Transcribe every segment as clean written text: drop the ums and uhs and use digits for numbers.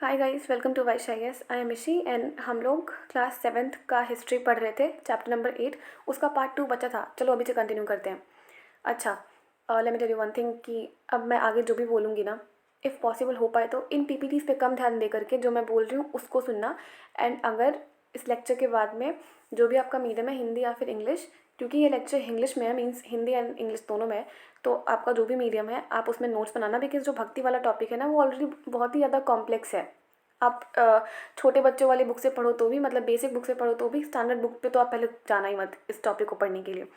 Hi guys, welcome to wish I S. I am Ishi and हम लोग class 7th का history पढ़ रहे थे, चैप्टर नंबर 8। उसका पार्ट 2 बचा था। चलो अभी से कंटिन्यू करते हैं। अच्छा, let me tell you one thing कि अब मैं आगे जो भी बोलूँगी ना, इफ़ पॉसिबल हो पाए तो इन पीपीटीज़ पे कम ध्यान दे करके जो मैं बोल रही हूँ उसको सुनना। एंड अगर इस लेक्चर के बाद में जो भी आपका मीडियम है, हिंदी या फिर इंग्लिश, क्योंकि ये लेक्चर इंग्लिश में है, मीन्स हिंदी एंड इंग्लिश दोनों में है, तो आपका जो भी मीडियम है आप उसमें नोट्स बनाना। बिकॉज जो भक्ति वाला टॉपिक है ना, वो ऑलरेडी बहुत ही ज़्यादा कॉम्प्लेक्स है। आप छोटे बच्चों वाली बुक से पढ़ो तो भी, मतलब बेसिक बुक से पढ़ो तो भी, स्टैंडर्ड बुक पे तो आप पहले जाना ही मत इस टॉपिक को पढ़ने के लिए।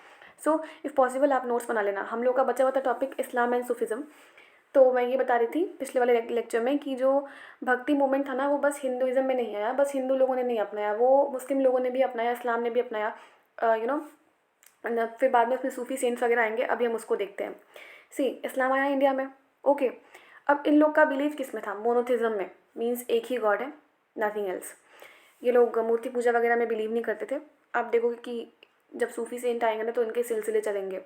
सो इफ़ पॉसिबल आप नोट्स बना लेना। हम लोग का बचा हुआ था टॉपिक इस्लाम एंड सूफिज़्म। तो मैं ये बता रही थी पिछले वाले लेक्चर में कि जो भक्ति मूवमेंट था ना, वो बस हिंदुज़म में नहीं आया, बस हिंदू लोगों ने नहीं अपनाया, वो मुस्लिम लोगों ने भी अपनाया, इस्लाम ने भी अपनाया। यू नो फिर बाद में उसमें सूफी सेंट्स वगैरह आएंगे, अभी हम उसको देखते हैं। सी, इस्लाम आया इंडिया में, ओके। अब इन लोग का बिलीव किस में था? मोनोथिज्म में, मीन्स एक ही गॉड है, नथिंग एल्स। ये लोग मूर्ति पूजा वगैरह में बिलीव नहीं करते थे। आप देखोगे कि जब सूफी सेंट आएंगे ना तो इनके सिलसिले चलेंगे।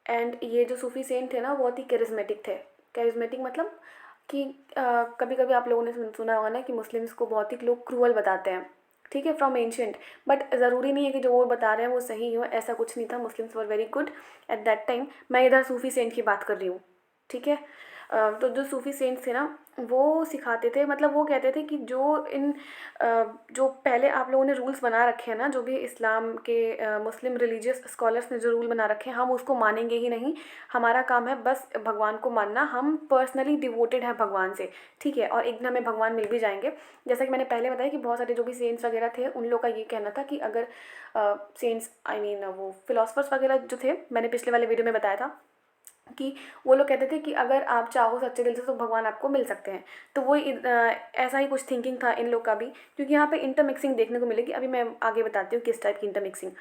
एंड ये जो सूफी सेंट थे ना, बहुत ही कैरिज्मेटिक थे। कैरिज्मेटिक मतलब कि कभी कभी आप लोगों ने सुना होगा ना कि मुस्लिम्स को बहुत ही लोग क्रूअल बताते हैं, ठीक है, फ्रॉम एंशियंट। बट ज़रूरी नहीं है कि जो वो बता रहे हैं वो सही हो, ऐसा कुछ नहीं था। Muslims were very good at that time. मैं इधर सूफी सेंट की बात कर रही हूँ, ठीक है। तो जो सूफी सेंट्स थे ना, वो सिखाते थे, मतलब वो कहते थे कि जो पहले आप लोगों ने रूल्स बना रखे हैं ना, जो भी इस्लाम के मुस्लिम रिलीजियस स्कॉलर्स ने जो रूल बना रखे हैं, हम उसको मानेंगे ही नहीं। हमारा काम है बस भगवान को मानना। हम पर्सनली डिवोटेड हैं भगवान से, ठीक है, और एक दिन हमें भगवान मिल भी जाएंगे। जैसा कि मैंने पहले बताया कि बहुत सारे जो भी सेंट्स वगैरह थे, उन लोग का ये कहना था कि अगर सेंट्स, आई मीन वो फिलोसफर्स वगैरह जो थे, मैंने पिछले वाले वीडियो में बताया था कि वो लोग कहते थे कि अगर आप चाहो सच्चे दिल से तो भगवान आपको मिल सकते हैं। तो वो ऐसा ही कुछ थिंकिंग था इन लोग का भी, क्योंकि यहाँ पे इंटरमिक्सिंग देखने को मिलेगी। अभी मैं आगे बताती हूँ किस टाइप की इंटरमिक्सिंग।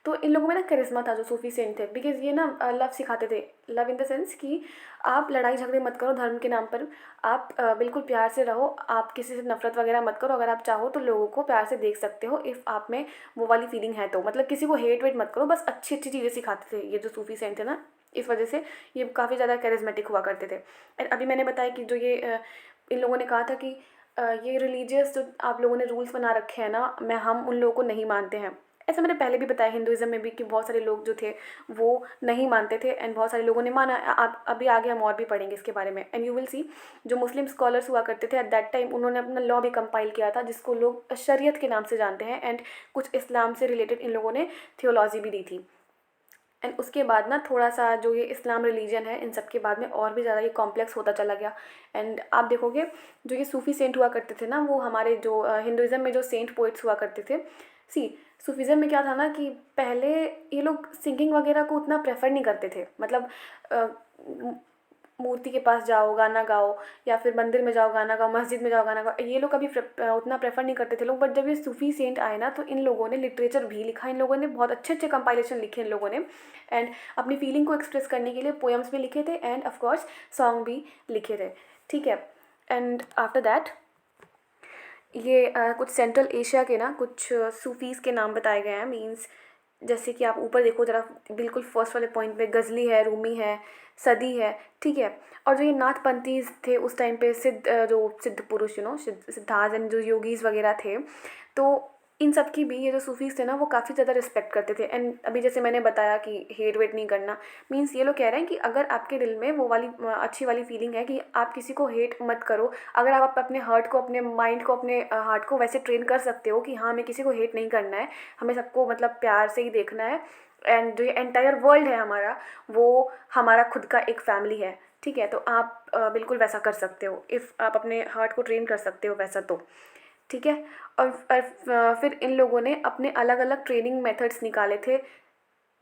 तो इन लोगों में ना करिश्मा था, जो सूफी सेंट थे, बिकॉज ये ना लव सिखाते थे। लव इन द सेंस कि आप लड़ाई झगड़े मत करो धर्म के नाम पर। आप बिल्कुल प्यार से रहो, आप किसी से नफरत वगैरह मत करो। अगर आप चाहो तो लोगों को प्यार से देख सकते हो, इफ़ आप में वो वाली फीलिंग है तो। मतलब किसी को हेट वेट मत करो, बस अच्छी अच्छी चीज़ें सिखाते थे ये जो सूफी सेंट थे ना। इस वजह से ये काफ़ी ज़्यादा कैरिज्मेटिक हुआ करते थे। एंड अभी मैंने बताया कि जो इन लोगों ने कहा था कि ये रिलीजियस जो आप लोगों ने रूल्स बना रखे हैं ना, हम उन लोगों को नहीं मानते हैं। ऐसा मैंने पहले भी बताया हिंदुज़म में भी कि बहुत सारे लोग जो थे वो नहीं मानते थे, एंड बहुत सारे लोगों ने माना। आप अभी आगे हम और भी पढ़ेंगे इसके बारे में, एंड यू विल सी। जो मुस्लिम स्कॉलर्स हुआ करते थे एट दैट टाइम, उन्होंने अपना लॉ भी कंपाइल किया था, जिसको लोग शरीयत के नाम से जानते हैं। एंड कुछ इस्लाम से रिलेटेड इन लोगों ने थियोलॉजी भी दी थी। एंड उसके बाद ना थोड़ा सा जो ये इस्लाम रिलीजन है, इन सब के बाद में और भी ज़्यादा ये कॉम्प्लेक्स होता चला गया। एंड आप देखोगे जो ये सूफ़ी सेंट हुआ करते थे ना, वो हमारे जो हिंदुज़म में जो सेंट पोइट्स हुआ करते थे। सी, सूफीज़म में क्या था ना कि पहले ये लोग सिंगिंग वगैरह को उतना प्रेफर नहीं करते थे। मतलब अ, मूर्ति के पास जाओ गाना गाओ, या फिर मंदिर में जाओ गाना गाओ, मस्जिद में जाओ गाना गाओ, ये लोग कभी उतना प्रेफर नहीं करते थे लोग। बट जब ये सूफी सेंट आए ना, तो इन लोगों ने लिटरेचर भी लिखा, इन लोगों ने बहुत अच्छे अच्छे कंपाइलेशन लिखे इन लोगों ने। एंड अपनी फीलिंग को एक्सप्रेस करने के लिए पोएम्स भी लिखे थे, एंड ऑफकोर्स सॉन्ग भी लिखे थे, ठीक है। एंड आफ्टर दैट ये कुछ सेंट्रल एशिया के ना कुछ सूफीज़ के नाम बताए गए हैं। मीन्स जैसे कि आप ऊपर देखो ज़रा, बिल्कुल फर्स्ट वाले पॉइंट पे गज़ली है, रूमी है, सदी है, ठीक है। और जो ये नाथपंथीज थे उस टाइम पे, जो सिद्ध पुरुष, सिद्धार्थ एंड जो योगीज़ वगैरह थे, तो इन सब की भी ये जो सूफीज़ थे ना, वो काफ़ी ज़्यादा रिस्पेक्ट करते थे। एंड अभी जैसे मैंने बताया कि हेट वेट नहीं करना, मीन्स ये लोग कह रहे हैं कि अगर आपके दिल में वो वाली अच्छी वाली फीलिंग है कि आप किसी को हेट मत करो, अगर आप अपने हार्ट को, अपने माइंड को, अपने हार्ट को वैसे ट्रेन कर सकते हो कि हाँ, हमें किसी को हेट नहीं करना है, हमें सबको मतलब प्यार से ही देखना है। एंड जो ये एंटायर वर्ल्ड है हमारा, वो हमारा खुद का एक फैमिली है, ठीक है। तो आप बिल्कुल वैसा कर सकते हो, इफ़ आप अपने हार्ट को ट्रेन कर सकते हो वैसा, तो ठीक है। और फिर इन लोगों ने अपने अलग अलग ट्रेनिंग मेथड्स निकाले थे।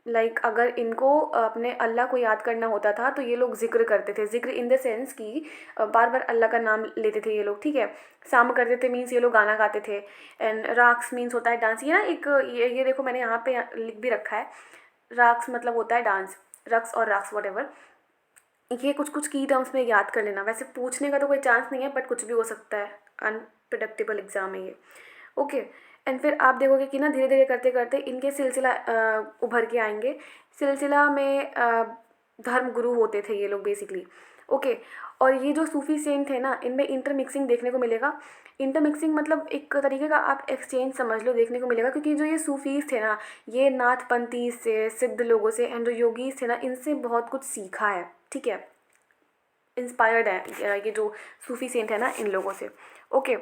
लाइक अगर इनको अपने अल्लाह को याद करना होता था तो ये लोग जिक्र करते थे। जिक्र इन द सेंस कि बार बार अल्लाह का नाम लेते थे ये लोग, ठीक है। साम करते थे मीन्स ये लोग गाना गाते थे। एंड राक्स मीन्स होता है डांस। ये ना एक ये देखो मैंने यहाँ पे लिख भी रखा है। राक्स मतलब होता है डांस, रक्स और राक्स वट एवर। ये कुछ कुछ की टर्म्स में याद कर लेना। वैसे पूछने का तो कोई चांस नहीं है, बट कुछ भी हो सकता है, अनप्रडिक्टेबल एग्जाम है ये, ओके। एंड फिर आप देखोगे कि ना धीरे धीरे करते करते इनके सिलसिला उभर के आएंगे। सिलसिला में धर्म गुरु होते थे ये लोग बेसिकली, ओके। और ये जो सूफ़ी सेंट थे ना, इनमें इंटरमिक्सिंग देखने को मिलेगा। इंटरमिक्सिंग मतलब एक तरीके का आप एक्सचेंज समझ लो, देखने को मिलेगा, क्योंकि जो ये सूफ़ीज़ थे ना, ये नाथपंथी से, सिद्ध लोगों से एंड जो योगीज़ थे ना, इनसे बहुत कुछ सीखा है, ठीक है, इंस्पायर्ड है ये जो सूफ़ी सेंट है ना, इन लोगों से। ओके,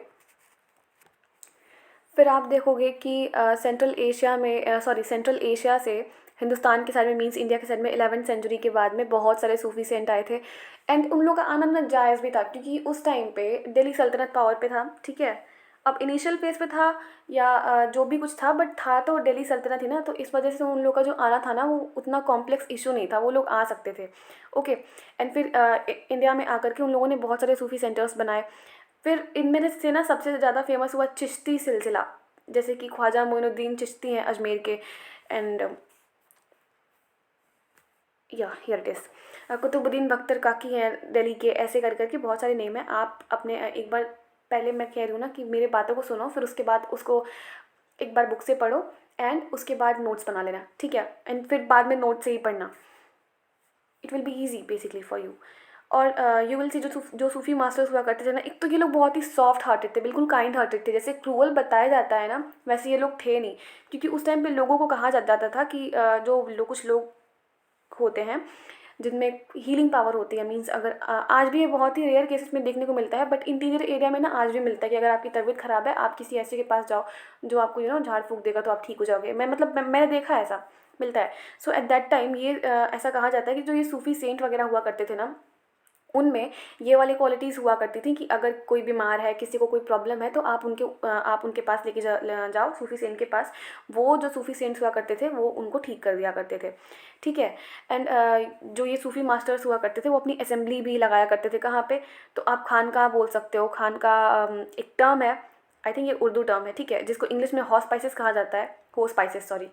फिर आप देखोगे कि सेंट्रल एशिया से हिंदुस्तान के साइड में, मीन्स इंडिया के साइड में 11वीं सेंचुरी के बाद में बहुत सारे सूफी सेंट आए थे। एंड उन लोगों का आना ना जायज़ भी था, क्योंकि उस टाइम पे दिल्ली सल्तनत पावर पे था, ठीक है। अब इनिशियल फेज पे था या जो भी कुछ था, बट था तो दिल्ली सल्तनत ही ना, तो इस वजह से उन लोगों का जो आना था ना, वो उतना कॉम्प्लेक्स इशू नहीं था, वो लोग आ सकते थे। ओके, एंड फिर इंडिया में आकर के उन लोगों ने बहुत सारे सूफी सेंटर्स बनाए। फिर इनमें से ना सबसे ज़्यादा फेमस हुआ चिश्ती सिलसिला, जैसे कि ख्वाजा मोइनुद्दीन चिश्ती हैं अजमेर के, एंड या हियर इट इज़ कुतुबुद्दीन बख्तर काकी हैं दिल्ली के, ऐसे कर करके बहुत सारे नेम हैं। आप अपने एक बार, पहले मैं कह रही हूँ ना कि मेरे बातों को सुनो, फिर उसके बाद उसको एक बार बुक से पढ़ो एंड उसके बाद नोट्स बना लेना, ठीक है, एंड फिर बाद में नोट से ही पढ़ना, it will be easy basically for you. और यू विल सी जो सूफी मास्टर्स हुआ करते थे ना, एक तो ये लोग बहुत ही सॉफ्ट हार्टेड थे, बिल्कुल काइंड हार्टेड थे, जैसे क्रूअल बताया जाता है ना, वैसे ये लोग थे नहीं। क्योंकि उस टाइम पे लोगों को कहा जाता था कि कुछ लोग होते हैं जिनमें हीलिंग पावर होती है, मीन्स अगर आज भी ये बहुत ही रेयर केसेस में देखने को मिलता है, बट इंटीरियर एरिया में ना आज भी मिलता है कि अगर आपकी तबीयत ख़राब है, आप किसी ऐसे के पास जाओ जो आपको झाड़ फूँक देगा, तो आप ठीक हो जाओगे। मैंने देखा है, ऐसा मिलता है। सो एट दैट टाइम ये ऐसा कहा जाता है कि जो ये सूफी सेंट वगैरह हुआ करते थे ना, उनमें ये वाली क्वालिटीज़ हुआ करती थी कि अगर कोई बीमार है, किसी को कोई प्रॉब्लम है, तो आप उनके पास लेके जाओ सूफी सेंट के पास। वो जो सूफी सेंट्स हुआ करते थे, वो उनको ठीक कर दिया करते थे, ठीक है। एंड जो ये सूफी मास्टर्स हुआ करते थे, वो अपनी असेंबली भी लगाया करते थे। कहाँ पे? तो आप खानका बोल सकते हो। खानका एक टर्म है, आई थिंक ये उर्दू टर्म है, ठीक है, जिसको इंग्लिश में हॉस स्पाइसेस कहा जाता है, हो स्पाइसेस, सॉरी।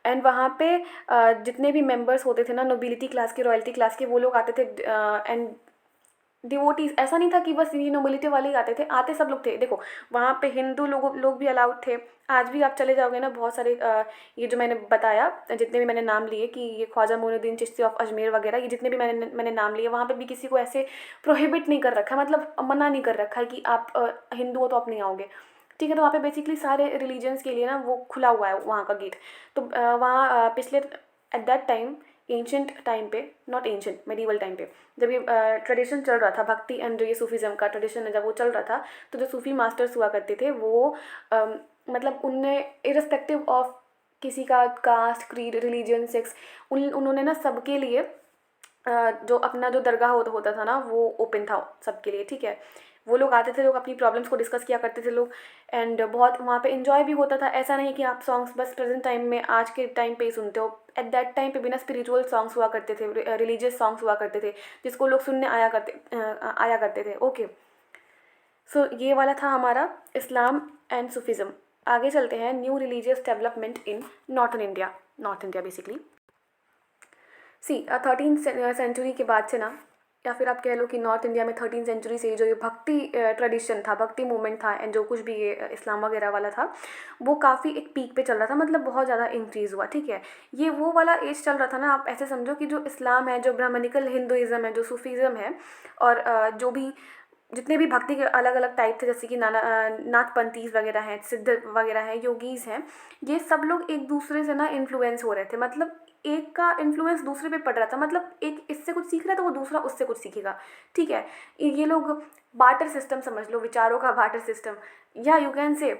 एंड वहाँ पे जितने भी मेंबर्स होते थे ना, नोबिलिटी क्लास के, रॉयल्टी क्लास के, वो लोग आते थे। एंड डिवोटीज, ऐसा नहीं था कि बस ये नोबिलिटी वाले ही आते थे, आते सब लोग थे। देखो, वहाँ पे हिंदू लोग भी अलाउड थे। आज भी आप चले जाओगे ना, बहुत सारे ये जो मैंने बताया, जितने भी मैंने नाम लिए कि ये ख्वाजा मोइनुद्दीन चिश्ती ऑफ अजमेर वगैरह, ये जितने भी मैंने नाम लिए, वहाँ पे भी किसी को ऐसे प्रोहिबिट नहीं कर रखा है, मतलब मना नहीं कर रखा है कि आप हिंदू हो तो आप नहीं आओगे, ठीक है। तो वहाँ पे बेसिकली सारे रिलीजन्स के लिए ना वो खुला हुआ है वहाँ का गेट। तो वहाँ पिछले at that time, ancient time पे, नॉट एंशंट, मेडिवल टाइम पे, जब ये ट्रेडिशन चल रहा था, भक्ति एंड जो ये सूफीज़म का ट्रेडिशन है, जब वो चल रहा था, तो जो सूफी मास्टर्स हुआ करते थे, वो मतलब उनने इररिस्पेक्टिव ऑफ किसी का कास्ट, क्रीड, रिलीजन, सेक्स, उन्होंने ना सबके लिए जो अपना जो दरगाह होता था ना, वो ओपन था सबके लिए, ठीक है। वो लोग आते थे, लोग अपनी प्रॉब्लम्स को डिस्कस किया करते थे लोग, एंड बहुत वहाँ पे इन्जॉय भी होता था। ऐसा नहीं कि आप सॉन्ग्स बस प्रेजेंट टाइम में, आज के टाइम पे ही सुनते हो। एट दैट टाइम पे बिना स्पिरिचुअल सॉन्ग्स हुआ करते थे, रिलीजियस सॉन्ग्स हुआ करते थे, जिसको लोग सुनने आया करते थे। ओके, सो ये वाला था हमारा इस्लाम एंड सूफिज़म। आगे चलते हैं, new religious development in north India basically. See 13 century के बाद से ना, या फिर आप कह लो कि नॉर्थ इंडिया में 13 सेंचुरी से जो ये भक्ति ट्रेडिशन था, भक्ति मूवमेंट था, एंड जो कुछ भी ये इस्लाम वगैरह वाला था, वो काफ़ी एक पीक पे चल रहा था, मतलब बहुत ज़्यादा इंक्रीज़ हुआ, ठीक है। ये वो वाला एज चल रहा था ना, आप ऐसे समझो कि जो इस्लाम है, जो ब्राह्मणिकल हिंदुइज़्म है, जो सूफीज़म है, और जो भी जितने भी भक्ति के अलग अलग टाइप थे, जैसे कि नाथपंथीज वगैरह हैं, सिद्ध वगैरह हैं, योगीज़ हैं, ये सब लोग एक दूसरे से ना इन्फ्लुएंस हो रहे थे। मतलब एक का इन्फ्लुएंस दूसरे पे पड़ रहा था, मतलब एक इससे कुछ सीख रहा है तो वो दूसरा उससे कुछ सीखेगा, ठीक है। ये लोग बार्टर सिस्टम समझ लो, विचारों का बार्टर सिस्टम, या यू कैन से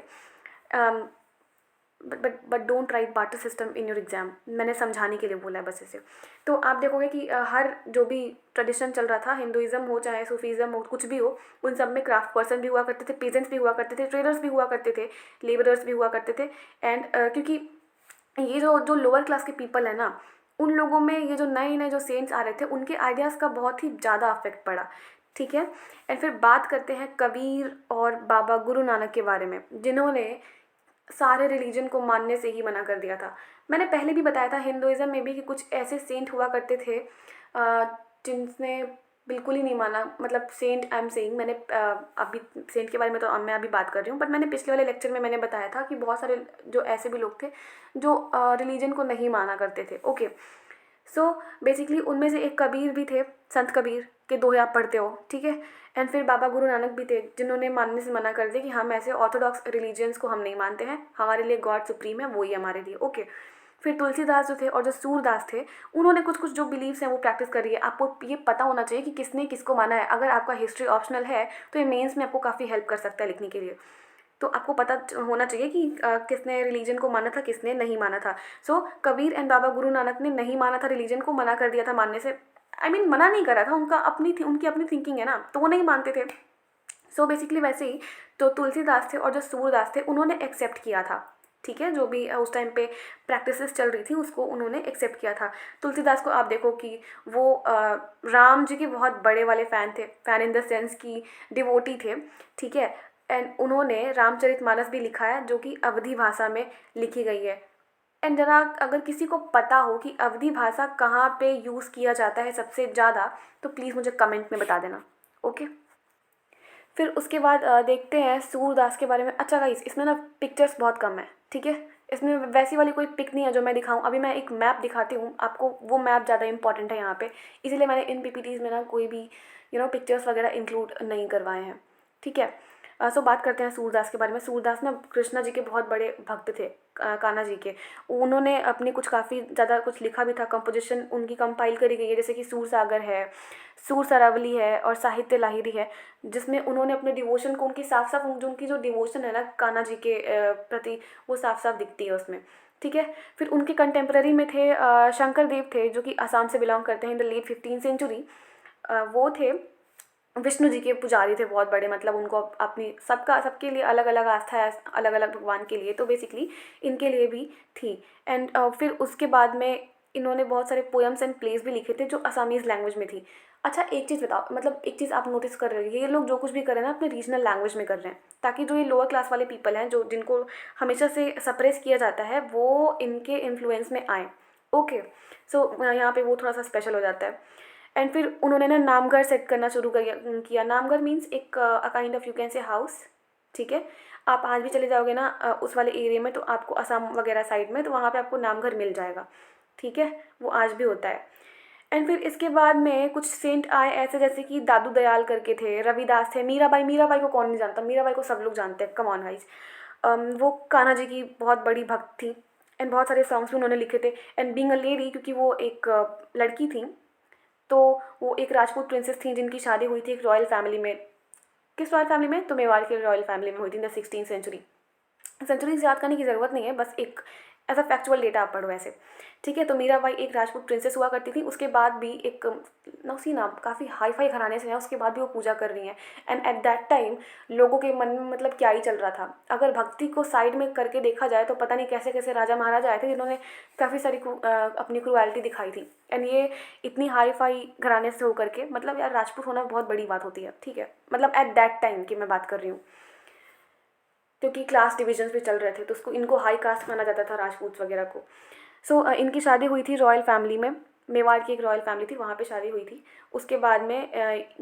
but don't write barter system in your exam, मैंने समझाने के लिए बोला है बस इसे। तो आप देखोगे कि हर जो भी ट्रेडिशन चल रहा था, हिंदुइज़्म हो चाहे सूफीज़्म हो, कुछ भी हो, उन सब में क्राफ्ट पर्सन भी हुआ करते थे, पेजेंट्स भी हुआ करते थे, ट्रेडर्स भी हुआ करते थे, लेबरर्स भी हुआ करते थे। एंड क्योंकि ये जो लोअर क्लास के पीपल है ना, उन लोगों में ये जो नए नए जो सेंट्स आ रहे थे, उनके आइडियाज़ का बहुत ही ज़्यादा अफेक्ट पड़ा, ठीक है। एंड फिर बात करते हैं कबीर और बाबा गुरु नानक के बारे में, जिन्होंने सारे रिलीजन को मानने से ही मना कर दिया था। मैंने पहले भी बताया था हिंदुइज़्म में भी कि कुछ ऐसे सेंट हुआ करते थे जिनने बिल्कुल ही नहीं माना, मतलब सेंट आई एम सेइंग, मैंने अभी सेंट के बारे में तो मैं अभी बात कर रही हूँ, बट मैंने पिछले वाले लेक्चर में मैंने बताया था कि बहुत सारे जो ऐसे भी लोग थे जो रिलीजन को नहीं माना करते थे। ओके, सो बेसिकली उनमें से एक कबीर भी थे, संत कबीर के दोहे आप पढ़ते हो, ठीक है। एंड फिर बाबा गुरु नानक भी थे, जिन्होंने मानने से मना कर दिया कि हम ऐसे ऑर्थोडॉक्स रिलीजियंस को हम नहीं मानते हैं, हमारे लिए गॉड सुप्रीम है, वो ही हमारे लिए, ओके। फिर तुलसीदास जो थे और जो सूरदास थे, उन्होंने कुछ कुछ जो बिलीव्स हैं वो प्रैक्टिस करी है। आपको ये पता होना चाहिए कि किसने किसको माना है। अगर आपका हिस्ट्री ऑप्शनल है तो ये मेंस में आपको काफ़ी हेल्प कर सकता है लिखने के लिए। तो आपको पता होना चाहिए कि किसने रिलीजन को माना था, किसने नहीं माना था। सो कबीर एंड बाबा गुरु नानक ने नहीं माना था, रिलीजन को मना कर दिया था मानने से। आई मीन मना नहीं करा था, उनकी अपनी थिंकिंग है ना, तो वो नहीं मानते थे। सो बेसिकली वैसे ही तो तुलसीदास थे और जो सूरदास थे उन्होंने एक्सेप्ट किया था, ठीक है। जो भी उस टाइम पे प्रैक्टिसेस चल रही थी उसको उन्होंने एक्सेप्ट किया था। तुलसीदास को आप देखो कि वो राम जी के बहुत बड़े वाले फ़ैन थे, फ़ैन इन द सेंस कि डिवोटी थे, ठीक है। एंड उन्होंने रामचरितमानस भी लिखा है जो कि अवधी भाषा में लिखी गई है। एंड जरा अगर किसी को पता हो कि अवधी भाषा कहाँ पे यूज़ किया जाता है सबसे ज़्यादा, तो प्लीज़ मुझे कमेंट में बता देना, ओके। फिर उसके बाद देखते हैं सूरदास के बारे में। अच्छा गाइस, इसमें ना पिक्चर्स बहुत कम है, ठीक है। इसमें वैसी वाली कोई पिक नहीं है जो मैं दिखाऊं। अभी मैं एक मैप दिखाती हूँ आपको, वो मैप ज़्यादा इंपॉर्टेंट है यहाँ पे, इसीलिए मैंने इन पीपीटीज़ में ना कोई भी पिक्चर्स वगैरह इंक्लूड नहीं करवाए हैं, ठीक है। सो बात करते हैं सूरदास के बारे में। सूरदास ना कृष्णा जी के बहुत बड़े भक्त थे, कान्हा जी के। उन्होंने अपनी कुछ काफ़ी ज़्यादा कुछ लिखा भी था, कंपोजिशन उनकी कंपाइल करी गई है, जैसे कि सूर सागर है, सूर सरावली है और साहित्य लाहिरी है, जिसमें उन्होंने अपने डिवोशन को, उनकी साफ साफ जो उनकी जो डिवोशन है ना कान्हा जी के प्रति, वो साफ साफ दिखती है उसमें, ठीक है। फिर उनके कंटेम्प्रेरी में थे शंकर देव थे, जो कि असम से बिलोंग करते हैं, in the late 15th century. वो थे विष्णु जी के पुजारी थे बहुत बड़े, मतलब उनको अपनी सबके लिए अलग अलग आस्था है, अलग अलग भगवान के लिए, तो बेसिकली इनके लिए भी थी। एंड फिर उसके बाद में इन्होंने बहुत सारे पोएम्स एंड प्लेस भी लिखे थे जो असमीज़ लैंग्वेज में थी। अच्छा एक चीज़ बताओ, मतलब एक चीज़ आप नोटिस कर रहे हो, ये लोग जो कुछ भी कर रहे हैं ना अपने रीजनल लैंग्वेज में कर रहे हैं, ताकि जो ये लोअर क्लास वाले पीपल हैं, जो जिनको हमेशा से सप्रेस किया जाता है, वो इनके इन्फ्लुएंस में आए, ओके। सो यहाँ पे वो थोड़ा सा स्पेशल हो जाता है। एंड फिर उन्होंने ना नामघर सेट करना शुरू किया। नामघर मीन्स एक काइंड ऑफ यू कैन से हाउस, ठीक है। आप आज भी चले जाओगे ना उस वाले एरिया में, तो आपको असम वगैरह साइड में, तो वहाँ पे आपको नामघर मिल जाएगा, ठीक है। वो आज भी होता है। एंड फिर इसके बाद में कुछ सेंट आए ऐसे, जैसे कि दादू दयाल करके थे, रविदास थे, मीराबाई। मीराबाई को कौन नहीं जानता, मीराबाई को सब लोग जानते हैं, कम ऑन गाइस। वो कान्हा जी की बहुत बड़ी भक्त थी। एंड बहुत सारे सॉन्ग्स भी उन्होंने लिखे थे। एंड बीइंग अ लेडी, क्योंकि वो एक लड़की थी, तो वो एक राजपूत प्रिंसेस थी जिनकी शादी हुई थी एक रॉयल फैमिली में। किस रॉयल फैमिली में? तो मेवाड़ के रॉयल फैमिली में हुई थी in the 16th century. Centuries याद करने की ज़रूरत नहीं है, बस एक ऐसा फैक्चुअल डेटा आप पढ़ो ऐसे, ठीक है। तो मीराबाई एक राजपूत प्रिंसेस हुआ करती थी। उसके बाद भी एक नौसी नाम काफ़ी हाई फाई घराने से है, उसके बाद भी वो पूजा कर रही हैं। एंड एट दैट टाइम लोगों के मन में मतलब क्या ही चल रहा था। अगर भक्ति को साइड में करके देखा जाए तो पता नहीं कैसे कैसे राजा महाराजा आए थे जिन्होंने काफ़ी सारी अपनी क्रूएलिटी दिखाई थी। एंड ये इतनी हाई फाई घराने से होकर के, मतलब यार राजपूत होना बहुत बड़ी बात होती है, ठीक है। मतलब एट दैट टाइम की मैं बात कर रही हूँ, क्योंकि क्लास डिविजन्स भी चल रहे थे, तो उसको इनको हाई कास्ट माना जाता था राजपूत वगैरह को। सो इनकी शादी हुई थी रॉयल फैमिली में, मेवाड़ की एक रॉयल फैमिली थी, वहाँ पे शादी हुई थी। उसके बाद में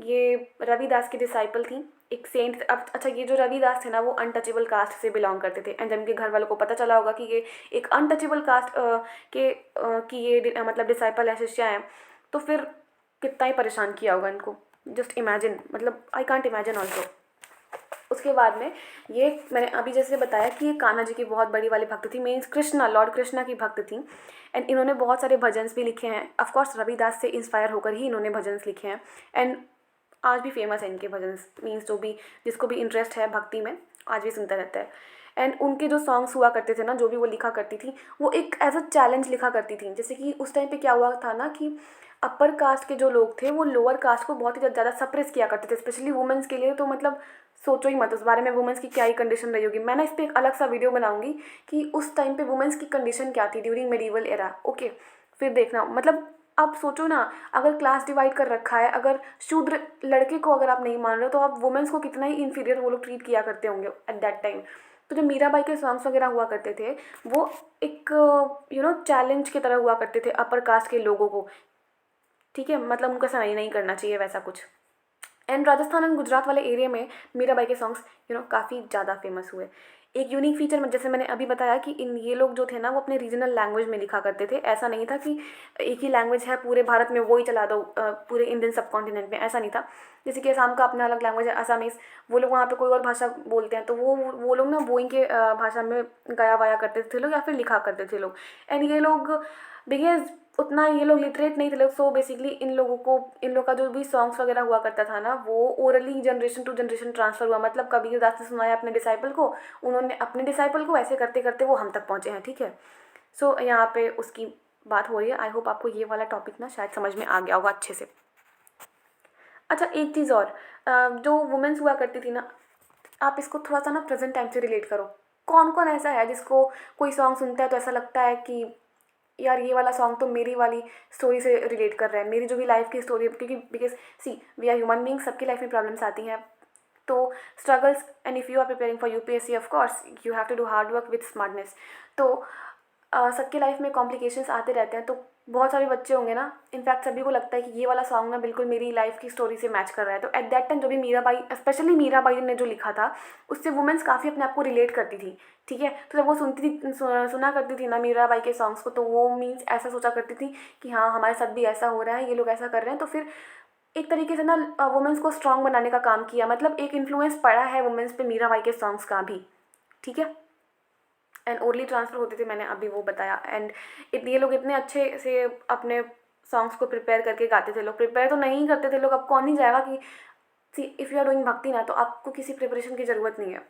ये रविदास की डिसाइपल थी, एक सेंट। अब अच्छा, ये जो रविदास थे ना वो अनटचेबल कास्ट से बिलोंग करते थे। एंड जब इनके घर वालों को पता चला होगा कि ये एक अनटचेबल कास्ट की ये मतलब डिसाइपल है, शिष्या हैं, तो फिर कितना ही परेशान किया होगा इनको। जस्ट इमेजिन, मतलब आई कांट इमेजिन ऑल्सो। उसके बाद में ये मैंने अभी जैसे बताया कि ये कान्हा जी की बहुत बड़ी वाली भक्त थी, मीन्स कृष्णा, लॉर्ड कृष्णा की भक्त थी। एंड इन्होंने बहुत सारे भजन्स भी लिखे हैं, ऑफकोर्स रविदास से इंस्पायर होकर ही इन्होंने भजन्स लिखे हैं। एंड आज भी फेमस है इनके भजन्स, मीन्स जो भी जिसको भी इंटरेस्ट है भक्ति में आज भी सुनता रहता है। एंड उनके जो सॉन्ग्स हुआ करते थे ना, जो भी वो लिखा करती थी, वो एक एज अ चैलेंज लिखा करती थी। जैसे कि उस टाइम पे क्या हुआ था ना कि अपर कास्ट के जो लोग थे वो लोअर कास्ट को बहुत ही ज़्यादा सप्रेस किया करते थे, स्पेशली वुमेंस के लिए। तो मतलब सोचो ही मत उस बारे में, वुमेंस की क्या ही कंडीशन रही होगी। मैं ना इस पर एक अलग सा वीडियो बनाऊंगी कि उस टाइम पे वुमेंस की कंडीशन क्या थी ड्यूरिंग मेडिवल एरा, ओके। फिर देखना, मतलब आप सोचो ना, अगर क्लास डिवाइड कर रखा है, अगर शूद्र लड़के को अगर आप नहीं मान रहे हो, तो आप वुमेंस को कितना ही इन्फीरियर वो लोग ट्रीट किया करते होंगे एट दैट टाइम। तो जो मीराबाई के सॉन्ग्स वगैरह हुआ करते थे, वो एक चैलेंज की तरह हुआ करते थे अपर कास्ट के लोगों को, ठीक है। मतलब उनको ऐसा नहीं करना चाहिए वैसा कुछ। एंड राजस्थान एंड गुजरात वाले एरिया में मीराबाई के सॉन्ग्स काफ़ी ज़्यादा फेमस हुए। एक यूनिक फीचर में जैसे मैंने अभी बताया कि इन ये लोग जो थे ना वो अपने रीजनल लैंग्वेज में लिखा करते थे। ऐसा नहीं था कि एक ही लैंग्वेज है पूरे भारत में वही चला दो, पूरे इंडियन सब कॉन्टिनेंट में, ऐसा नहीं था। जैसे कि असम का अपना अलग लैंग्वेज है असमीज़, वो लोग वहाँ पे कोई और भाषा बोलते हैं तो वो लोग ना वो इनके भाषा में गाया वाया करते थे लोग या फिर लिखा करते थे लोग। एंड ये लोग बिकॉज उतना ये लोग लिटरेट नहीं थे लोग, सो बेसिकली इन लोग का जो भी सॉन्ग्स वगैरह हुआ करता था ना वो orally generation to generation transfer हुआ। मतलब कबीरदास ने सुनाया अपने डिसाइपल को, उन्होंने अपने डिसाइपल को, ऐसे करते करते वो हम तक पहुँचे हैं। ठीक है, सो यहाँ पे उसकी बात हो रही है। आई होप आपको ये वाला टॉपिक ना शायद समझ में आ गया होगा अच्छे से। अच्छा, एक चीज़ और, जो वुमेन्स हुआ करती थी ना, आप इसको थोड़ा सा ना प्रेजेंट टाइम से रिलेट करो। कौन कौन ऐसा है जिसको कोई सॉन्ग सुनता है तो ऐसा लगता है कि यार ये वाला सॉन्ग तो मेरी वाली स्टोरी से रिलेट कर रहा है, मेरी जो भी लाइफ की स्टोरी है, क्योंकि because see we are human beings, सबकी लाइफ में प्रॉब्लम्स आती हैं। तो struggles, and if you are preparing for UPSC of course you have to do hard work with smartness. तो सबके लाइफ में कॉम्प्लिकेशंस आते रहते हैं। तो बहुत सारे बच्चे होंगे ना, इनफैक्ट सभी को लगता है कि ये वाला सॉन्ग ना बिल्कुल मेरी लाइफ की स्टोरी से मैच कर रहा है। तो एट दैट टाइम जो भी मीराबाई, स्पेशली मीराबाई ने जो लिखा था उससे वुमेन्स काफ़ी अपने आप को रिलेट करती थी। ठीक है, तो जब वो सुनती थी सुना करती थी ना मीराबाई के सॉन्ग्स को, तो वो मीन्स ऐसा सोचा करती थी कि हाँ हमारे साथ भी ऐसा हो रहा है, ये लोग ऐसा कर रहे हैं। तो फिर एक तरीके से ना वुमेन्स को स्ट्रॉन्ग बनाने का काम किया। मतलब एक इन्फ्लुएंस पड़ा है वुमेन्स पे मीराबाई के सॉन्ग्स का भी। ठीक है, एंड ओरली ट्रांसफ़र होते थे, मैंने अभी वो बताया। एंड ये लोग इतने अच्छे से अपने सॉन्ग्स को प्रिपेयर करके गाते थे लोग। प्रिपेयर तो नहीं करते थे लोग, अब कौन नहीं जाएगा कि see if you are doing bhakti ना, तो आपको किसी प्रिपरेशन की ज़रूरत नहीं है।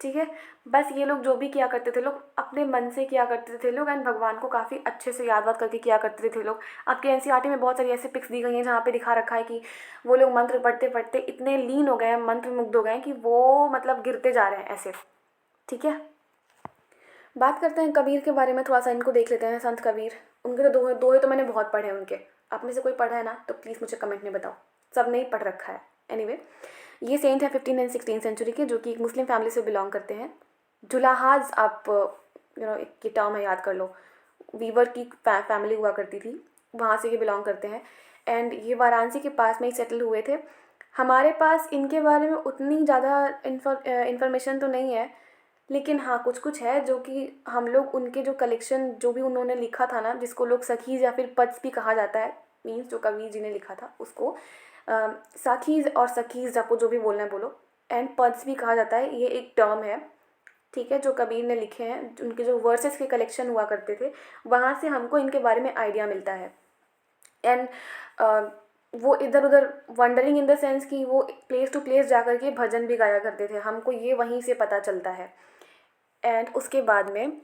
ठीक है, बस ये लोग जो भी किया करते थे लोग अपने मन से किया करते थे लोग, एंड भगवान को काफ़ी अच्छे से याद वाद करके किया करते थे लोग। आपके एनसीईआरटी में बहुत सारी ऐसी पिक्स दी गई हैं जहाँ पे दिखा रखा है कि वो लोग मंत्र पढ़ते पढ़ते इतने लीन हो गए हैं, मंत्र मुग्ध हो गए हैं कि वो मतलब गिरते जा रहे हैं ऐसे। ठीक है, बात करते हैं कबीर के बारे में थोड़ा सा, इनको देख लेते हैं। संत कबीर, उनके तो दोहे दोहे तो मैंने बहुत पढ़े हैं उनके। आप में से कोई पढ़ा है ना तो प्लीज़ मुझे कमेंट में बताओ, सब ने ही पढ़ रखा है। एनीवे, ये सेंट है 15 एंड 16 सेंचुरी के, जो कि एक मुस्लिम फैमिली से बिलोंग करते हैं। जुलाहाज, आप एक ये टर्म है, याद कर लो। वीवर की फैमिली हुआ करती थी, वहाँ से ये बिलोंग करते हैं। एंड ये वाराणसी के पास में ही सेटल हुए थे। हमारे पास इनके बारे में उतनी ज़्यादा इन्फॉर्मेशन तो नहीं है, लेकिन हाँ कुछ कुछ है जो कि हम लोग उनके जो कलेक्शन जो भी उन्होंने लिखा था ना, जिसको लोग सखीज़ या फिर पद्स भी कहा जाता है, मीन्स जो कबीर जी ने लिखा था उसको साखीज़ और सखीज़, आपको जो भी बोलना है बोलो, एंड पद्स भी कहा जाता है। ये एक टर्म है, ठीक है, जो कबीर ने लिखे हैं, उनके जो वर्सेस के कलेक्शन हुआ करते थे, वहाँ से हमको इनके बारे में आइडिया मिलता है। एंड वो इधर उधर वंडरिंग इन द सेंस कि वो प्लेस टू प्लेस जा कर के भजन भी गाया करते थे, हमको ये वहीं से पता चलता है। एंड उसके बाद में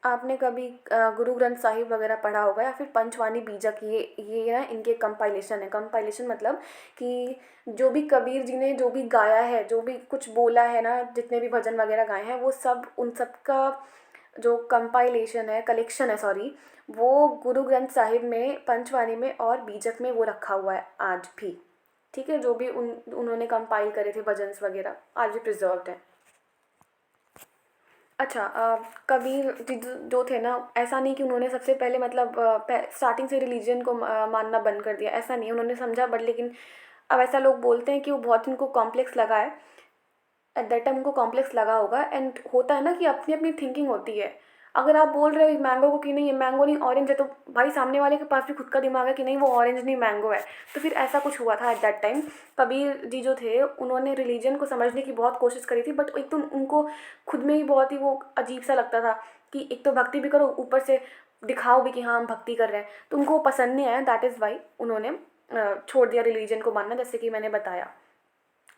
आपने कभी गुरु ग्रंथ साहिब वगैरह पढ़ा होगा या फिर पंचवानी बीजक, ये ना इनके कंपाइलेशन है। कंपाइलेशन मतलब कि जो भी कबीर जी ने जो भी गाया है, जो भी कुछ बोला है ना, जितने भी भजन वगैरह गाए हैं, वो सब उन सब का जो कंपाइलेशन है, कलेक्शन है सॉरी, वो गुरु ग्रंथ साहिब में, पंचवानी में और बीजक में वो रखा हुआ है आज भी। ठीक है, जो भी उन्होंने कंपाइल करे थे भजन्स वगैरह आज भी प्रिजर्व्ड हैं। अच्छा, कबीर जी जो थे ना, ऐसा नहीं कि उन्होंने सबसे पहले मतलब स्टार्टिंग से रिलीजन को मानना बंद कर दिया, ऐसा नहीं। उन्होंने समझा, बट लेकिन अब ऐसा लोग बोलते हैं कि वो बहुत उनको कॉम्प्लेक्स लगा है। एट दैट टाइम उनको कॉम्प्लेक्स लगा होगा। एंड होता है ना कि अपनी अपनी थिंकिंग होती है। अगर आप बोल रहे हो मैंगो को कि नहीं ये मैंगो नहीं ऑरेंज है, तो भाई सामने वाले के पास भी खुद का दिमाग है कि नहीं वो ऑरेंज नहीं मैंगो है। तो फिर ऐसा कुछ हुआ था at that time. Kabir ji जो थे उन्होंने रिलीजन को समझने की बहुत कोशिश करी थी, बट एक तो उनको खुद में ही बहुत ही वो अजीब सा लगता था कि एक तो भक्ति भी करो, ऊपर से दिखाओ भी कि हाँ हम भक्ति कर रहे हैं, तो उनको वो पसंद नहीं आया। दैट इज़ वाई उन्होंने छोड़ दिया रिलीजन को मानना, जैसे कि मैंने बताया।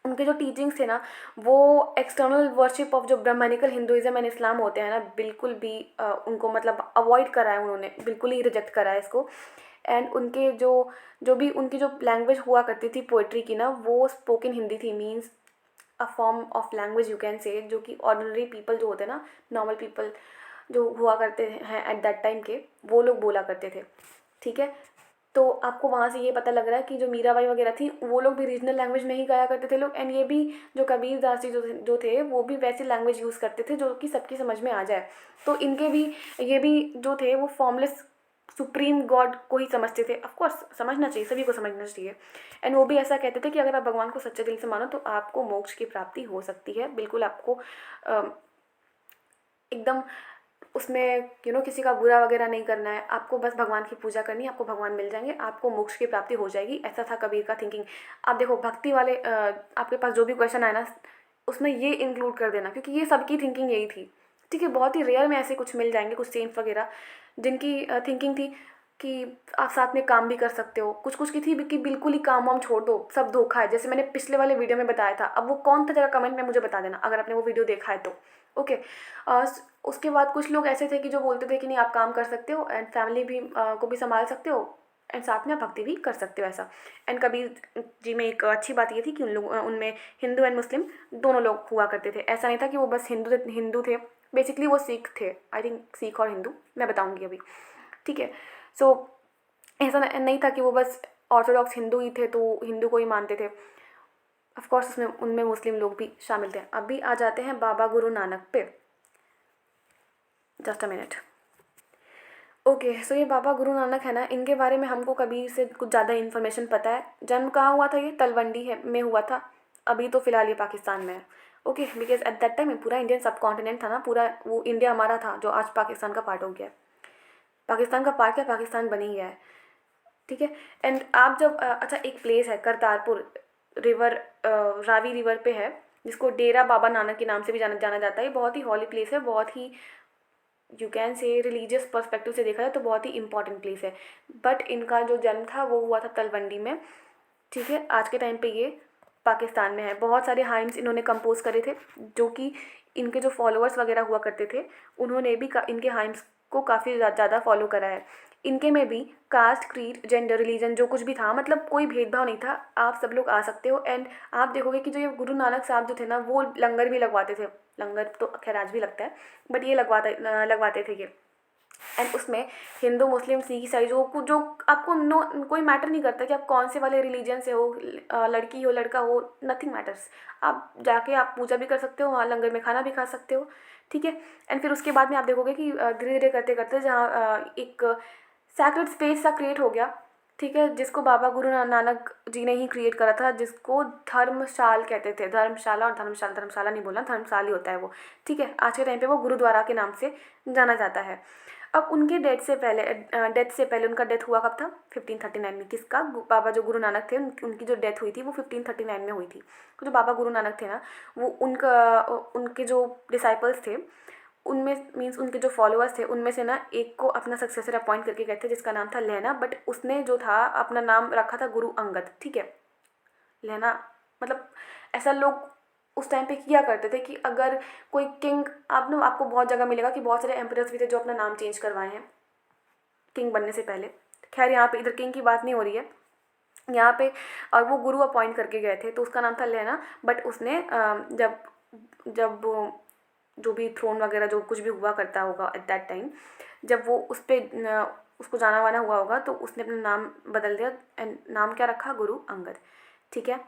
उनके जो टीचिंग्स थे ना, वो एक्सटर्नल वर्शिप ऑफ जो ब्राह्मणिकल हिंदुइज्म एंड इस्लाम होते हैं ना, बिल्कुल भी उनको मतलब अवॉइड करा है उन्होंने, बिल्कुल ही रिजेक्ट करा है इसको। एंड उनके जो भी उनकी जो लैंग्वेज हुआ करती थी पोइट्री की ना, वो स्पोकन हिंदी थी। Means a form of language you can से, जो कि ऑर्डिनरी पीपल जो होते हैं ना, नॉर्मल पीपल जो हुआ करते हैं एट दैट टाइम के, वो लोग बोला करते थे। ठीक है, तो आपको वहाँ से ये पता लग रहा है कि जो मीराबाई वगैरह थी वो लोग भी रीजनल लैंग्वेज में ही गाया करते थे लोग। एंड ये भी जो कबीर दास जी जो थे वो भी वैसी लैंग्वेज यूज़ करते थे जो कि सबकी समझ में आ जाए। तो इनके भी ये भी जो थे वो फॉर्मलेस सुप्रीम गॉड को ही समझते थे। ऑफ कोर्स समझना चाहिए, सभी को समझना चाहिए। एंड वो भी ऐसा कहते थे कि अगर आप भगवान को सच्चे दिल से मानो तो आपको मोक्ष की प्राप्ति हो सकती है। बिल्कुल आपको एकदम उसमें किसी का बुरा वगैरह नहीं करना है, आपको बस भगवान की पूजा करनी है, आपको भगवान मिल जाएंगे, आपको मोक्ष की प्राप्ति हो जाएगी। ऐसा था कबीर का थिंकिंग। आप देखो भक्ति वाले आपके पास जो भी क्वेश्चन आए ना, उसमें ये इंक्लूड कर देना, क्योंकि ये सबकी थिंकिंग यही थी। ठीक है, बहुत ही रेयर में ऐसे कुछ मिल जाएंगे, कुछ सेंट्स वगैरह जिनकी थिंकिंग थी कि आप साथ में काम भी कर सकते हो। कुछ कुछ की थी कि बिल्कुल ही काम वाम छोड़ दो, सब धोखा है, जैसे मैंने पिछले वाले वीडियो में बताया था। अब वो कौन था, जरा कमेंट में मुझे बता देना अगर आपने वो वीडियो देखा है तो। ओके। उसके बाद कुछ लोग ऐसे थे कि जो बोलते थे कि नहीं, आप काम कर सकते हो एंड फैमिली भी को भी संभाल सकते हो एंड साथ में आप भक्ति भी कर सकते हो, ऐसा। एंड कबीर जी में एक अच्छी बात ये थी कि उनमें हिंदू एंड मुस्लिम दोनों लोग हुआ करते थे। ऐसा नहीं था कि वो बस हिंदू थे, बेसिकली वो सिख थे, आई थिंक सिख और हिंदू, मैं बताऊँगी अभी। ठीक है। सो ऐसा नहीं था कि वो बस ऑर्थोडॉक्स हिंदू ही थे तो हिंदू को ही मानते थे। ऑफ कोर्स उसमें उनमें मुस्लिम लोग भी शामिल थे। अभी आ जाते हैं बाबा गुरु नानक पे। Just a minute. ओके, सो ये बाबा गुरु नानक है ना, इनके बारे में हमको कबीर से कुछ ज़्यादा इन्फॉर्मेशन पता है। जन्म कहाँ हुआ था, ये तलवंडी है में हुआ था। अभी तो फ़िलहाल ये पाकिस्तान में है। Okay, because at that time पूरा इंडियन सब कॉन्टिनेंट था ना, पूरा वो इंडिया हमारा था जो आज पाकिस्तान का पार्ट हो गया है। पाकिस्तान का पार्ट क्या, पाकिस्तान बन ही गया है। ठीक है। एंड आप जब अच्छा, एक प्लेस है करतारपुर रिवर, रावी रिवर पे है, जिसको डेरा बाबा नानक के नाम से भी जाना जाता है। ये बहुत ही हॉली प्लेस है, बहुत ही you can say religious perspective से देखा जाए तो बहुत ही इंपॉर्टेंट प्लेस है। बट इनका जो जन्म था वो हुआ था तलवंडी में। ठीक है, आज के टाइम पे ये पाकिस्तान में है। बहुत सारे हाइम्स इन्होंने कंपोज करे थे, जो कि इनके जो फॉलोअर्स वगैरह हुआ करते थे उन्होंने भी इनके हाइम्स को काफ़ी ज़्यादा फॉलो करा है। इनके में भी कास्ट, क्रीड, जेंडर, रिलीजन जो कुछ भी था, मतलब कोई भेदभाव नहीं था, आप सब लोग आ सकते हो। एंड आप देखोगे कि जो ये गुरु नानक साहब जो थे ना, वो लंगर भी लगवाते थे। लंगर तो खैर आज भी लगता है, बट ये लगवाते थे ये। एंड उसमें हिंदू, मुस्लिम, सिख, ईसाई जो आपको कोई मैटर नहीं करता कि आप कौन से वाले रिलीजन से हो, लड़की हो लड़का हो, नथिंग मैटर्स। आप जाके आप पूजा भी कर सकते हो, वहाँ लंगर में खाना भी खा सकते हो। ठीक है। एंड फिर उसके बाद में आप देखोगे कि धीरे धीरे करते करते जहाँ एक सैक्रेड स्पेस सा क्रिएट हो गया। ठीक है, जिसको बाबा गुरु नानक जी ने ही क्रिएट करा था, जिसको धर्मशाल कहते थे। धर्मशाला और धर्मशाला नहीं बोलना, धर्मशाल ही होता है वो। ठीक है, आज के टाइम पे वो गुरुद्वारा के नाम से जाना जाता है। अब उनके डेथ से पहले उनका डेथ हुआ कब था, 1539 में। किसका, बाबा जो गुरु नानक थे उनकी जो डेथ हुई थी वो 1539 में हुई थी। तो जो बाबा गुरु नानक थे ना, वो उनके जो डिसाइपल्स थे उनमें, मीन्स उनके जो फॉलोअर्स थे उनमें से ना एक को अपना सक्सेसर अपॉइंट करके गए थे, जिसका नाम था लेना। बट उसने जो था अपना नाम रखा था गुरु अंगद। ठीक है, लेना मतलब ऐसा लोग उस टाइम पे किया करते थे कि अगर कोई किंग, आपको बहुत जगह मिलेगा कि बहुत सारे एम्परर्स भी थे जो अपना नाम चेंज करवाए हैं किंग बनने से पहले। खैर यहाँ पे इधर किंग की बात नहीं हो रही है यहाँ पे। और वो गुरु अपॉइंट करके गए थे, तो उसका नाम था लेना। बट उसने जब जब जो भी थ्रोन वगैरह जो कुछ भी हुआ करता होगा एट दैट टाइम, जब वो उस पर उसको जाना वाना हुआ होगा, तो उसने अपना नाम बदल दिया एंड नाम क्या रखा, गुरु अंगद। ठीक है।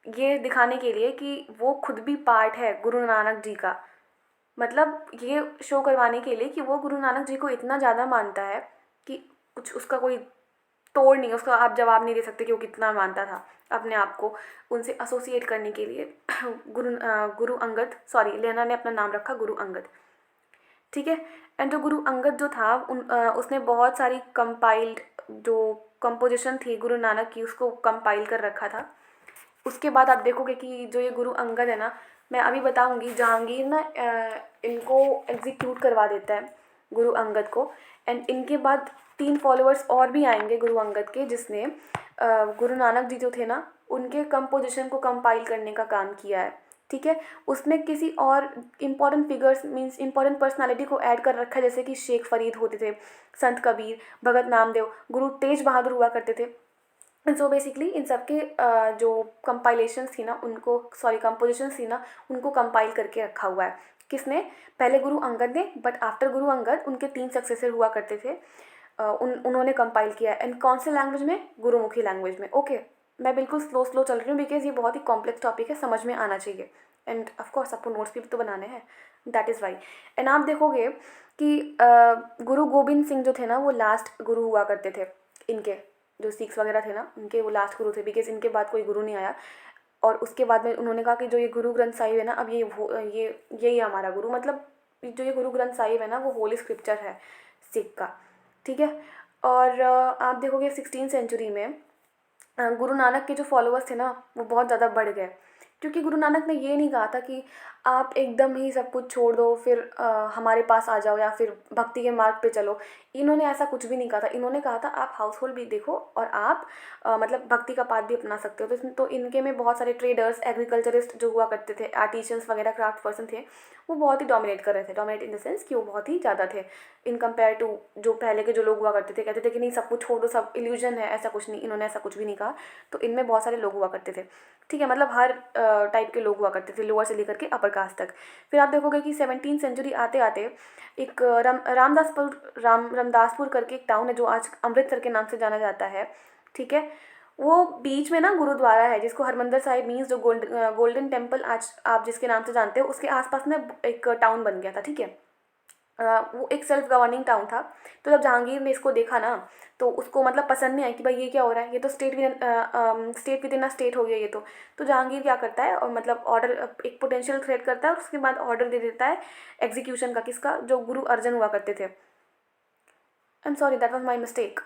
ये दिखाने के लिए कि वो खुद भी पार्ट है गुरु नानक जी का, मतलब ये शो करवाने के लिए कि वो गुरु नानक जी को इतना ज़्यादा मानता है कि कुछ उसका कोई तोड़ नहीं, उसका आप जवाब नहीं दे सकते कि वो कितना मानता था अपने आप को। उनसे एसोसिएट करने के लिए गुरु अंगद, सॉरी, लेना ने अपना नाम रखा गुरु अंगद। ठीक है। एंड जो गुरु अंगद जो था उसने बहुत सारी कंपाइल्ड जो कंपोजिशन थी गुरु नानक की, उसको कंपाइल कर रखा था। उसके बाद आप देखोगे कि जो ये गुरु अंगद है ना, मैं अभी बताऊंगी, जहांगीर ना इनको एग्जीक्यूट करवा देता है गुरु अंगद को। एंड इनके बाद 3 फॉलोअर्स और भी आएंगे गुरु अंगद के, जिसने गुरु नानक जी जो थे ना उनके कंपोजिशन को कंपाइल करने का काम किया है। ठीक है, उसमें किसी और important figures, means important personality को ऐड कर रखा है, जैसे कि शेख फरीद होते थे, संत कबीर, भगत नामदेव, गुरु तेज बहादुर हुआ करते थे। सो बेसिकली इन सब के जो कंपाइलेशंस थी ना उनको, सॉरी कंपोजिशंस थी ना, उनको कंपाइल करके रखा हुआ है। किसने, पहले गुरु अंगद ने, बट आफ्टर गुरु अंगद उनके 3 सक्सेसर हुआ करते थे, उन्होंने कंपाइल किया। एंड कौन से लैंग्वेज में, गुरुमुखी लैंग्वेज में। ओके, मैं बिल्कुल स्लो चल रही हूँ बिकॉज ये बहुत ही कॉम्प्लेक्स टॉपिक है, समझ में आना चाहिए। एंड ऑफकोर्स आपको नोट्स भी तो बनाने हैं, दैट इज़ वाई। एंड आप देखोगे कि गुरु गोबिंद सिंह जो थे ना वो लास्ट गुरु हुआ करते थे। इनके जो सिख्स वगैरह थे ना उनके वो लास्ट गुरु थे, बिकॉज इनके बाद कोई गुरु नहीं आया। और उसके बाद में उन्होंने कहा कि जो ये गुरु ग्रंथ साहिब है ना, अब यही है हमारा गुरु, मतलब जो ये गुरु ग्रंथ साहिब है ना, वो होली स्क्रिप्चर है सिख का, ठीक है। और आप देखोगे 16th सेंचुरी में गुरु नानक के जो फॉलोअर्स थे ना, वो बहुत ज़्यादा बढ़ गए, क्योंकि गुरु नानक ने ये नहीं कहा था कि आप एकदम ही सब कुछ छोड़ दो फिर हमारे पास आ जाओ या फिर भक्ति के मार्ग पे चलो। इन्होंने ऐसा कुछ भी नहीं कहा था। इन्होंने कहा था आप हाउस होल्ड भी देखो और आप मतलब भक्ति का पाथ भी अपना सकते हो। तो इसमें तो इनके में बहुत सारे ट्रेडर्स, एग्रीकल्चरिस्ट जो हुआ करते थे, आर्टिशियंस वगैरह, क्राफ्ट पर्सन थे, वो बहुत ही डोमिनेट कर रहे थे। डोमिनेट इन द सेंस कि वो बहुत ही ज़्यादा थे इन कंपेयर टू जो पहले के जो लोग हुआ करते थे। कहते थे कि नहीं सब कुछ छोड़ दो, सब इल्यूजन है, ऐसा कुछ नहीं। इन्होंने ऐसा कुछ भी नहीं कहा। तो इनमें बहुत सारे लोग हुआ करते थे, ठीक है, मतलब हर टाइप के लोग हुआ करते थे, लोअर से लेकर के अपर कास्ट तक। फिर आप देखोगे कि 17th सेंचुरी आते आते एक रामदासपुर करके एक टाउन है जो आज अमृतसर के नाम से जाना जाता है, ठीक है। वो बीच में ना गुरुद्वारा है जिसको हरमंदिर साहिब मीन्स जो गोल्डन टेम्पल आज आप जिसके नाम से जानते हो, उसके आसपास ना एक टाउन बन गया था, ठीक है। वो एक सेल्फ गवर्निंग टाउन था। तो जब जहांगीर ने इसको देखा ना, तो उसको मतलब पसंद नहीं आई कि भाई ये क्या हो रहा है, ये तो state with in a state हो गया ये तो जहांगीर क्या करता है, और मतलब ऑर्डर, एक पोटेंशियल थ्रेट करता है और उसके बाद ऑर्डर दे देता है एग्जीक्यूशन का। किसका? जो गुरु अर्जन हुआ करते थे। I am sorry, that was my mistake.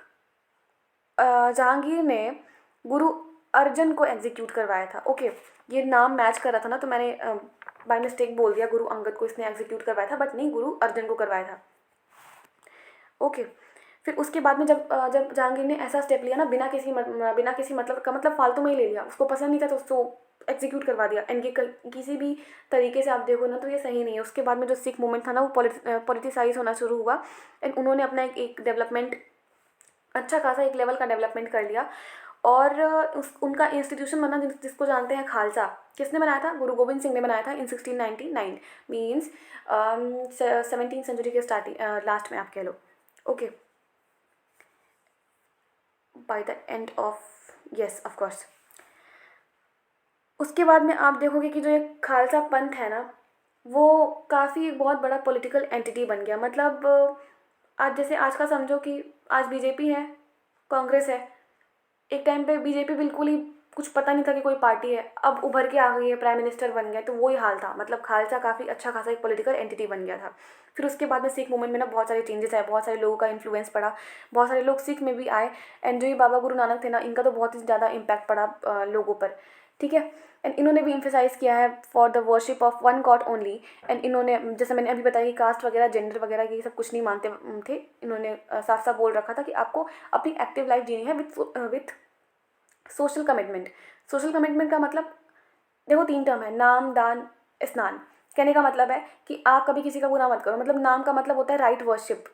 Jahangir ने गुरु अर्जन को एग्जीक्यूट करवाया था। ओके, ये नाम मैच कर रहा था ना, तो मैंने बाय मिस्टेक बोल दिया गुरु अंगद को इसने एग्जीक्यूट करवाया था, बट नहीं, गुरु अर्जन को करवाया था। ओके। फिर उसके बाद में जब जहांगीर ने ऐसा स्टेप लिया ना, बिना किसी मतलब का, मतलब फालतू में ही ले लिया, उसको पसंद नहीं था तो उसको एग्जीक्यूट करवा दिया। एंड ये किसी भी तरीके से आप देखो ना तो ये सही नहीं है। उसके बाद में जो सिख मूवमेंट था ना, वो पॉलिटिसाइज होना शुरू हुआ। एंड उन्होंने अपना एक डेवलपमेंट, अच्छा खासा एक लेवल का डेवलपमेंट कर लिया। और उनका इंस्टीट्यूशन बना जिसको जानते हैं खालसा। किसने बनाया था? गुरु गोविंद सिंह ने बनाया था इन 1699, मीन्स 17th सेंचुरी के स्टार्टिंग लास्ट में आप कह लो। Okay, by the end of, yes of course. उसके बाद में आप देखोगे कि जो ये खालसा पंथ है ना, वो काफ़ी बहुत बड़ा पॉलिटिकल एंटिटी बन गया। मतलब आज जैसे आज का समझो कि आज बीजेपी है, कांग्रेस है। एक टाइम पे बीजेपी बिल्कुल ही कुछ पता नहीं था कि कोई पार्टी है, अब उभर के आ गई है, प्राइम मिनिस्टर बन गए। तो वही हाल था, मतलब खालसा काफ़ी अच्छा खासा एक पॉलिटिकल एंटिटी बन गया था। फिर उसके बाद में सिख मूवमेंट में ना बहुत सारे चेंजेस आए, बहुत सारे लोगों का इन्फ्लुएंस पड़ा, बहुत सारे लोग सिख में भी आए। एंड जो ये बाबा गुरु नानक थे ना, इनका तो बहुत ही ज़्यादा इम्पैक्ट पड़ा लोगों पर, ठीक है। एंड इन्होंने भी इम्फेसाइज़ किया है for the worship of one God only. And इन्होंने, जैसे मैंने अभी बताया कि कास्ट वगैरह, जेंडर वगैरह ये सब कुछ नहीं मानते थे। इन्होंने साफ साफ बोल रखा था कि आपको अपनी एक्टिव लाइफ जीनी है with social commitment. Social commitment का मतलब देखो 3 टर्म है, नाम, दान, स्नान। कहने का मतलब है कि आप कभी किसी का बुरा मत करो। मतलब नाम का मतलब होता है राइट वर्शिप,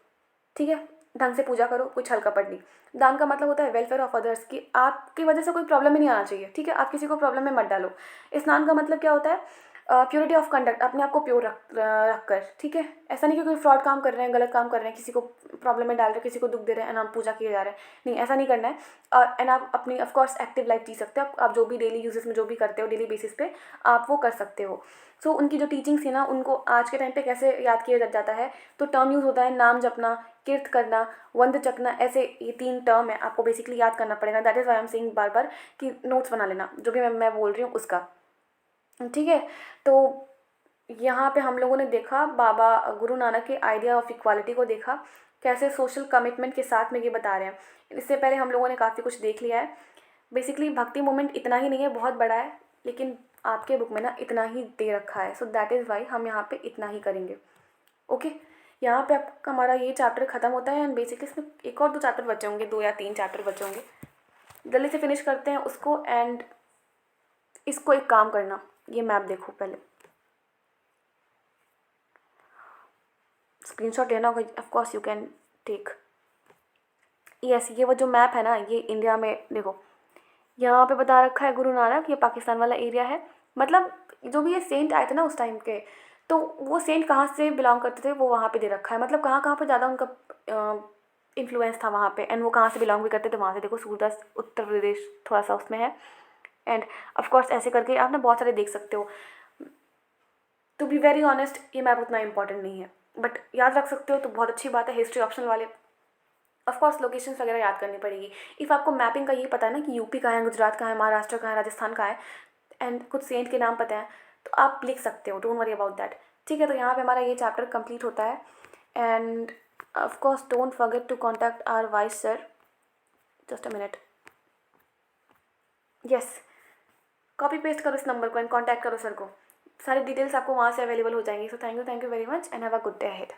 ठीक है, ढंग से पूजा करो, कुछ छल कपट नहीं। दान का मतलब होता है वेलफेयर ऑफ अदर्स, कि आपकी वजह से कोई प्रॉब्लम ही नहीं आना चाहिए, ठीक है, आप किसी को प्रॉब्लम में मत डालो। स्नान का मतलब क्या होता है? प्योरिटी ऑफ कंडक्ट, अपने आप को प्योर रख कर, ठीक है। ऐसा नहीं कि कोई फ्रॉड काम कर रहे हैं, गलत काम कर रहे हैं, किसी को प्रॉब्लम में डाल रहे हैं, किसी को दुख दे रहे हैं एंड हम पूजा किए जा रहे हैं, नहीं, ऐसा नहीं करना है। और एंड आप अपनी ऑफकोर्स एक्टिव लाइफ जी सकते हो। आप जो भी डेली यूजेस में जो भी करते हो डेली बेसिस पे, आप वो कर सकते हो। सो उनकी जो टीचिंग्स थी ना, उनको आज के टाइम पे कैसे याद किया जाता है? तो टर्म यूज़ होता है नाम जपना, कीर्त करना, वंद चखना, ऐसे ये 3 टर्म है, आपको बेसिकली याद करना पड़ेगा। That is why I'm saying बार बार कि नोट्स बना लेना, जो भी मैं बोल रही हूँ उसका, ठीक है। तो यहाँ पे हम लोगों ने देखा बाबा गुरु नानक के आइडिया ऑफ इक्वालिटी को देखा, कैसे सोशल कमिटमेंट के साथ में ये बता रहे हैं। इससे पहले हम लोगों ने काफ़ी कुछ देख लिया है। बेसिकली भक्ति मूवमेंट इतना ही नहीं है, बहुत बड़ा है, लेकिन आपके बुक में ना इतना ही दे रखा है। सो दैट इज़ वाई हम यहाँ पे इतना ही करेंगे। ओके, यहाँ पे आपका हमारा ये चैप्टर ख़त्म होता है। एंड बेसिकली इसमें 1 और 2 चैप्टर बचे होंगे, 2 या 3 चैप्टर बचे होंगे। जल्दी से फिनिश करते हैं उसको। एंड इसको एक काम करना, ये मैप देखो पहले, स्क्रीनशॉट लेना होगा, of course you can take. Yes, ये वो जो मैप है ना, ये इंडिया में देखो, यहाँ पे बता रखा है गुरु नानक, ये पाकिस्तान वाला एरिया है। मतलब जो भी ये सेंट आए थे ना उस टाइम के, तो वो सेंट कहाँ से बिलोंग करते थे वो वहाँ पे दे रखा है। मतलब कहाँ कहाँ पे ज़्यादा उनका इन्फ्लुएंस था वहाँ पे, एंड वो कहाँ से बिलोंग भी करते थे वहाँ से। देखो सूरदास उत्तर प्रदेश थोड़ा सा उसमें है। एंड ऑफ कोर्स ऐसे करके आप ना बहुत सारे देख सकते हो। टू बी वेरी ऑनेस्ट, ये मैप उतना इंपॉर्टेंट नहीं है, बट याद रख सकते हो तो बहुत अच्छी बात है। हिस्ट्री ऑप्शनल वाले ऑफ कोर्स लोकेशंस वगैरह याद करनी पड़ेगी। इफ़ आपको मैपिंग का ये पता है ना कि यूपी कहाँ है, गुजरात कहाँ है, महाराष्ट्र कहाँ है, राजस्थान कहाँ है, एंड कुछ सेंट के नाम पता है, तो आप लिख सकते हो, डोंट वरी अबाउट दैट। ठीक है, तो यहाँ पे हमारा ये चैप्टर कंप्लीट होता है। And of course don't forget to contact our vice sir. Just a minute. Yes, copy paste करो इस नंबर को एंड कॉन्टैक्ट करो सर को। सारी डिटेल्स आपको वहाँ से अवेलेबल हो जाएंगी। So thank you very much and have a good day ahead.